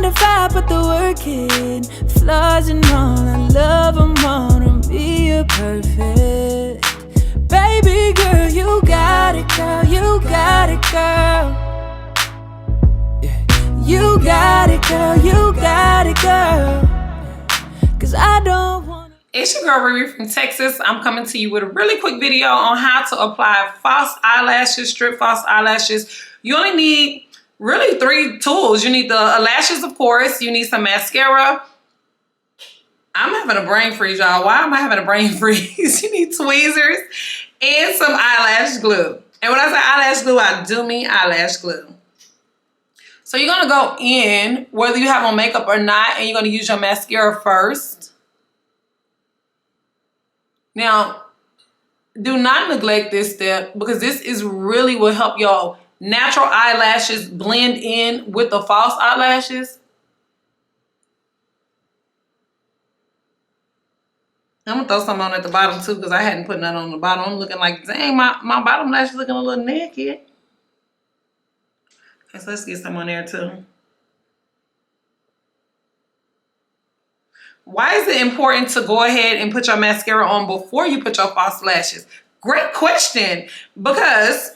mind if I put the work in? Flaws and all, I love them all. Don't be a perfect. Baby girl, you got it, girl. You got it, girl. You got it, girl. You got it, girl. Cause I don't want. It's your girl Riri from Texas. I'm coming to you with a really quick video on how to apply false eyelashes, strip false eyelashes. You only need really 3 tools. You need the lashes, of course. You need some mascara. I'm having a brain freeze, y'all. Why am I having a brain freeze? You need tweezers and some eyelash glue. And when I say eyelash glue, I do mean eyelash glue. So you're gonna go in, whether you have on makeup or not, and you're gonna use your mascara first. Now, do not neglect this step because this is really what help your natural eyelashes blend in with the false eyelashes. I'm gonna throw some on at the bottom too because I hadn't put none on the bottom. I'm looking like, dang, my bottom lash is looking a little naked. Okay, so let's get some on there too. Why is it important to go ahead and put your mascara on before you put your false lashes? Great question, because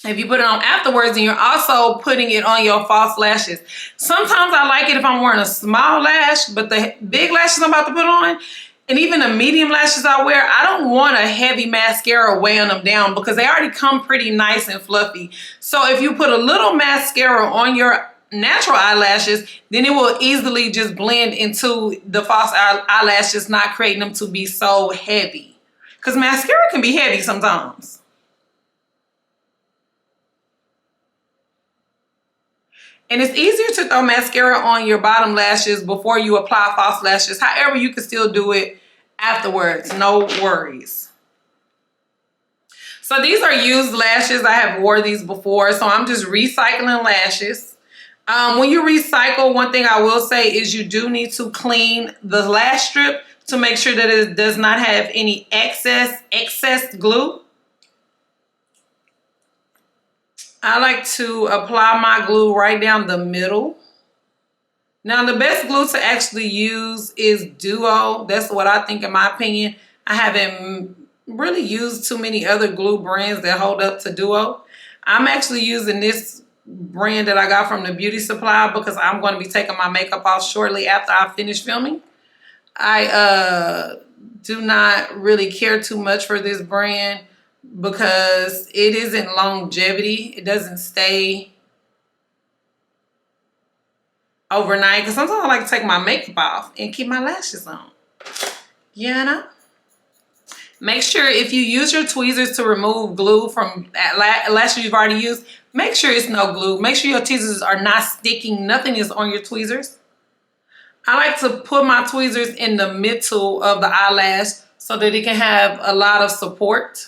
if you put it on afterwards and you're also putting it on your false lashes. Sometimes I like it if I'm wearing a small lash, but the big lashes I'm about to put on, and even the medium lashes I wear, I don't want a heavy mascara weighing them down because they already come pretty nice and fluffy. So if you put a little mascara on your natural eyelashes, then it will easily just blend into the false eyelashes, not creating them to be so heavy. Because mascara can be heavy sometimes. And it's easier to throw mascara on your bottom lashes before you apply false lashes. However, you can still do it afterwards. No worries. So these are used lashes. I have wore these before, so I'm just recycling lashes. When you recycle, one thing I will say is you do need to clean the lash strip to make sure that it does not have any excess glue. I like to apply my glue right down the middle. Now, the best glue to actually use is Duo. That's what I think, in my opinion. I haven't really used too many other glue brands that hold up to Duo. I'm actually using this brand that I got from the beauty supply because I'm going to be taking my makeup off shortly after I finish filming. I do not really care too much for this brand because it isn't longevity. It doesn't stay overnight because sometimes I like to take my makeup off and keep my lashes on. You know? Make sure if you use your tweezers to remove glue from lashes you've already used, make sure it's no glue. Make sure your tweezers are not sticking. Nothing is on your tweezers. I like to put my tweezers in the middle of the eyelash so that it can have a lot of support.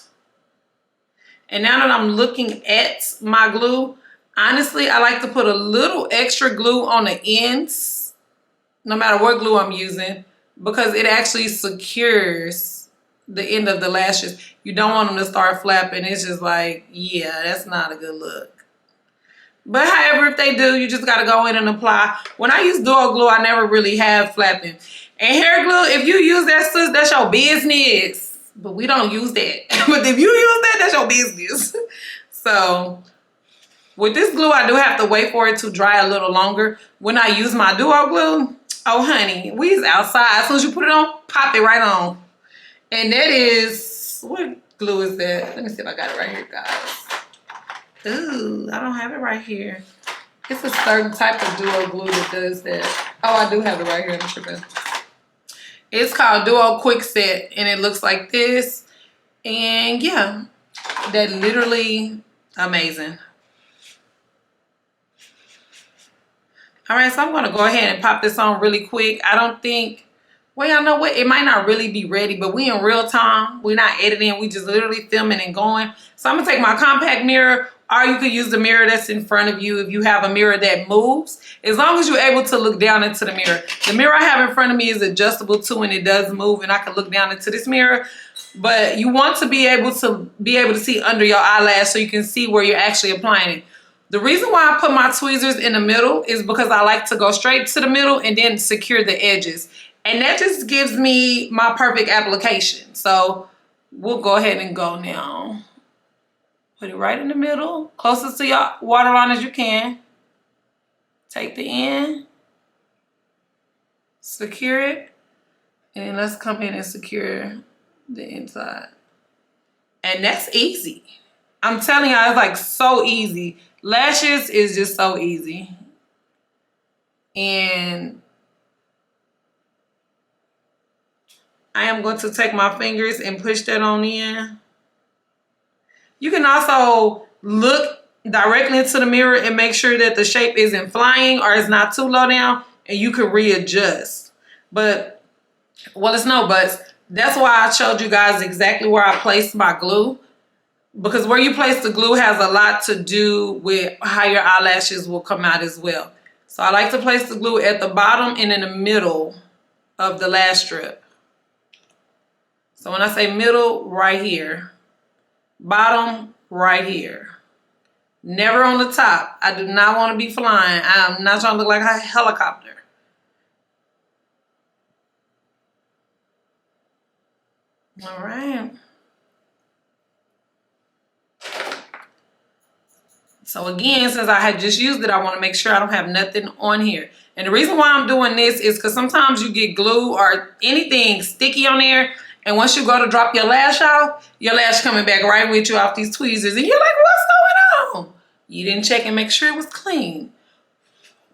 And now that I'm looking at my glue, honestly, I like to put a little extra glue on the ends, no matter what glue I'm using, because it actually secures the end of the lashes. You don't want them to start flapping. It's just like, yeah, that's not a good look. But however, if they do, you just got to go in and apply. When I use Duo glue, I never really have flapping. And hair glue, if you use that, sis, that's your business. But we don't use that. But if you use that, that's your business. So with this glue, I do have to wait for it to dry a little longer. When I use my Duo glue, oh honey, we's outside. As soon as you put it on, pop it right on. And that is, what glue is that? Let me see if I got it right here, guys. Ooh, I don't have it right here. It's a certain type of Duo glue that does that. Oh, I do have it right here. I'm tripping. It's called Duo Quick Set, and it looks like this. And yeah, that literally amazing. All right, so I'm going to go ahead and pop this on really quick. I don't think, well, y'all know what? It might not really be ready, but we in real time. We're not editing. We just literally filming and going. So I'm going to take my compact mirror, or you could use the mirror that's in front of you if you have a mirror that moves. As long as you're able to look down into the mirror. The mirror I have in front of me is adjustable too, and it does move, and I can look down into this mirror. But you want to be able to see under your eyelash so you can see where you're actually applying it. The reason why I put my tweezers in the middle is because I like to go straight to the middle and then secure the edges. And that just gives me my perfect application. So we'll go ahead and go now. Put it right in the middle, closest to your waterline as you can. Take the end, secure it, and then let's come in and secure the inside. And that's easy. I'm telling y'all, it's like so easy. Lashes is just so easy. And I am going to take my fingers and push that on in. You can also look directly into the mirror and make sure that the shape isn't flying or it's not too low down, and you can readjust. But, well, it's no buts. That's why I showed you guys exactly where I placed my glue, because where you place the glue has a lot to do with how your eyelashes will come out as well. So I like to place the glue at the bottom and in the middle of the lash strip. So when I say middle, right here. Bottom, right here. Never on the top. I do not want to be flying. I'm not trying to look like a helicopter. All right. So again, since I had just used it, I want to make sure I don't have nothing on here. And the reason why I'm doing this is because sometimes you get glue or anything sticky on there, and once you go to drop your lash off, your lash coming back right with you off these tweezers, and you're like, what's going on? You didn't check and make sure it was clean.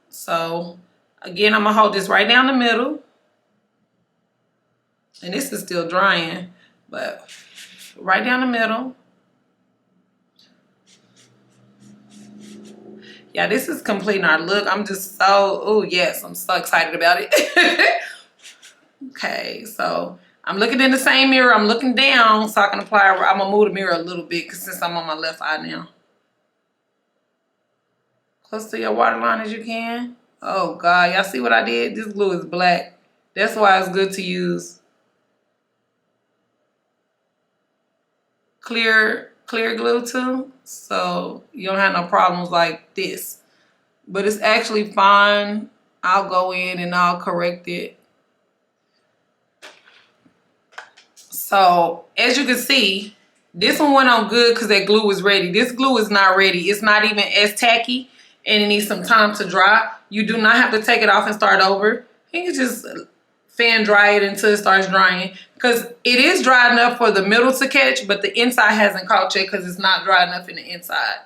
So again, I'm gonna hold this right down the middle. And this is still drying, but right down the middle. Yeah, this is completing our look. I'm just so, oh yes, I'm so excited about it. Okay, so I'm looking in the same mirror. I'm looking down so I can apply. I'm gonna move the mirror a little bit since I'm on my left eye now. Close to your waterline as you can. Oh God, y'all see what I did? This glue is black. That's why it's good to use clear glue too, so you don't have no problems like this. But it's actually fine. I'll go in and I'll correct it. So as you can see, this one went on good because that glue was ready. This glue is not ready. It's not even as tacky, and it needs some time to dry. You do not have to take it off and start over. You can just fan dry it until it starts drying, because it is dry enough for the middle to catch, but the inside hasn't caught yet because it's not dry enough in the inside.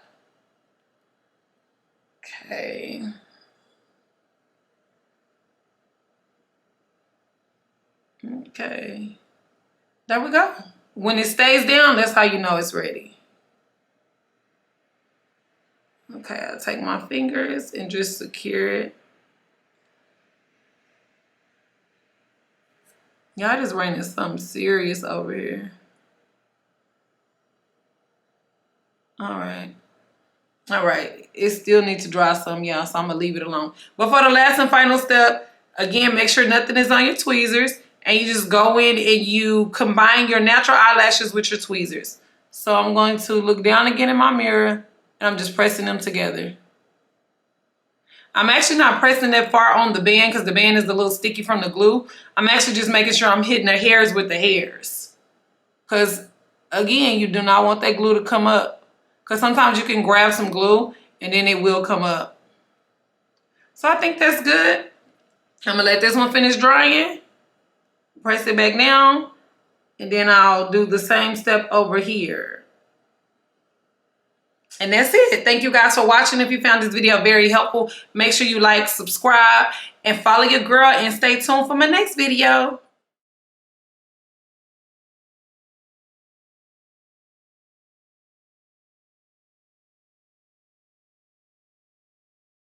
Okay. Okay. There we go. When it stays down, that's how you know it's ready. Okay, I'll take my fingers and just secure it. Y'all just raining something serious over here. All right. All right. It still needs to dry some, y'all, so I'm going to leave it alone. But for the last and final step, again, make sure nothing is on your tweezers. And you just go in and you combine your natural eyelashes with your tweezers. So I'm going to look down again in my mirror, and I'm just pressing them together. I'm actually not pressing that far on the band because the band is a little sticky from the glue. I'm actually just making sure I'm hitting the hairs with the hairs. Because, again, you do not want that glue to come up. Because sometimes you can grab some glue and then it will come up. So I think that's good. I'm going to let this one finish drying. Press it back down. And then I'll do the same step over here. And that's it. Thank you guys for watching. If you found this video very helpful, make sure you like, subscribe, and follow your girl, and stay tuned for my next video.